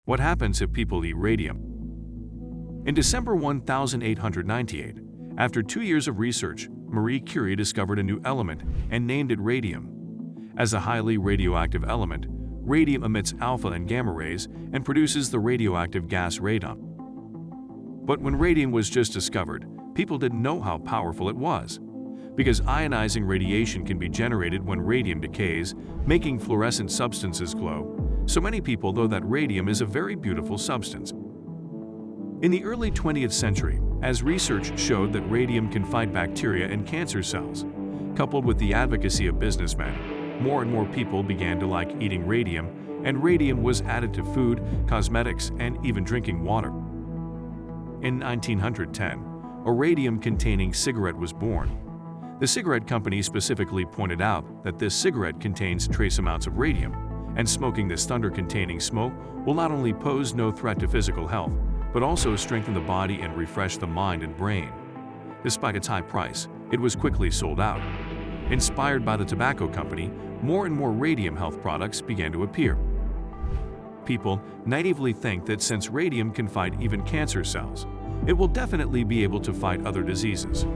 What happens if people eat radium? In December 1898, after 2 years of research, Marie Curie discovered a new element and named it radium. As a highly radioactive element, radium emits alpha and gamma rays and produces the radioactive gas radon. But when radium was just discovered, people didn't know how powerful it was. Because ionizing radiation can be generated when radium decays, making fluorescent substances glow, so many people know that radium is a very beautiful substance. In the early 20th century, as research showed that radium can fight bacteria and cancer cells, coupled with the advocacy of businessmen, more and more people began to like eating radium, and radium was added to food, cosmetics, and even drinking water. In 1910, a radium-containing cigarette was born. The cigarette company specifically pointed out that this cigarette contains trace amounts of radium, and smoking this thunder-containing smoke will not only pose no threat to physical health, but also strengthen the body and refresh the mind and brain. Despite its high price, it was quickly sold out. Inspired by the tobacco company, more and more radium health products began to appear. People naively think that since radium can fight even cancer cells, it will definitely be able to fight other diseases.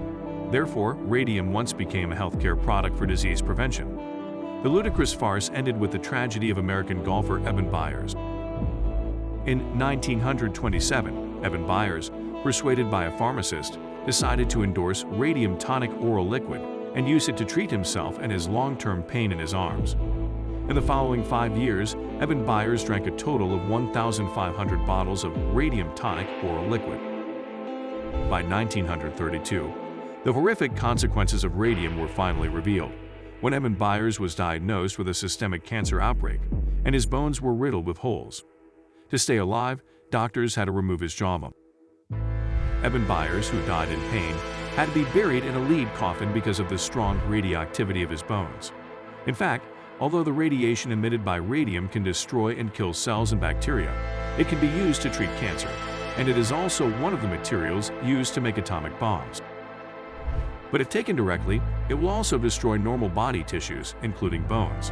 Therefore, radium once became a healthcare product for disease prevention. The ludicrous farce ended with the tragedy of American golfer Evan Byers. In 1927, Evan Byers, persuaded by a pharmacist, decided to endorse radium tonic oral liquid and use it to treat himself and his long-term pain in his arms. In the following 5 years, Evan Byers drank a total of 1,500 bottles of radium tonic oral liquid. By 1932, the horrific consequences of radium were finally revealed, when Evan Byers was diagnosed with a systemic cancer outbreak, and his bones were riddled with holes. To stay alive, doctors had to remove his jawbone. Evan Byers, who died in pain, had to be buried in a lead coffin because of the strong radioactivity of his bones. In fact, although the radiation emitted by radium can destroy and kill cells and bacteria, it can be used to treat cancer, and it is also one of the materials used to make atomic bombs. But if taken directly, it will also destroy normal body tissues, including bones.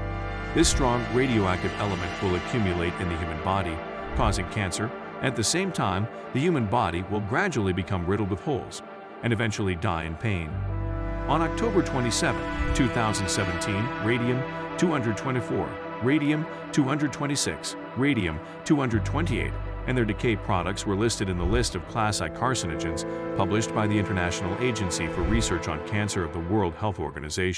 This strong radioactive element will accumulate in the human body, causing cancer. At the same time, the human body will gradually become riddled with holes and eventually die in pain. On October 27, 2017, radium-224, radium-226, radium-228, and their decay products were listed in the list of Class I carcinogens published by the International Agency for Research on Cancer of the World Health Organization.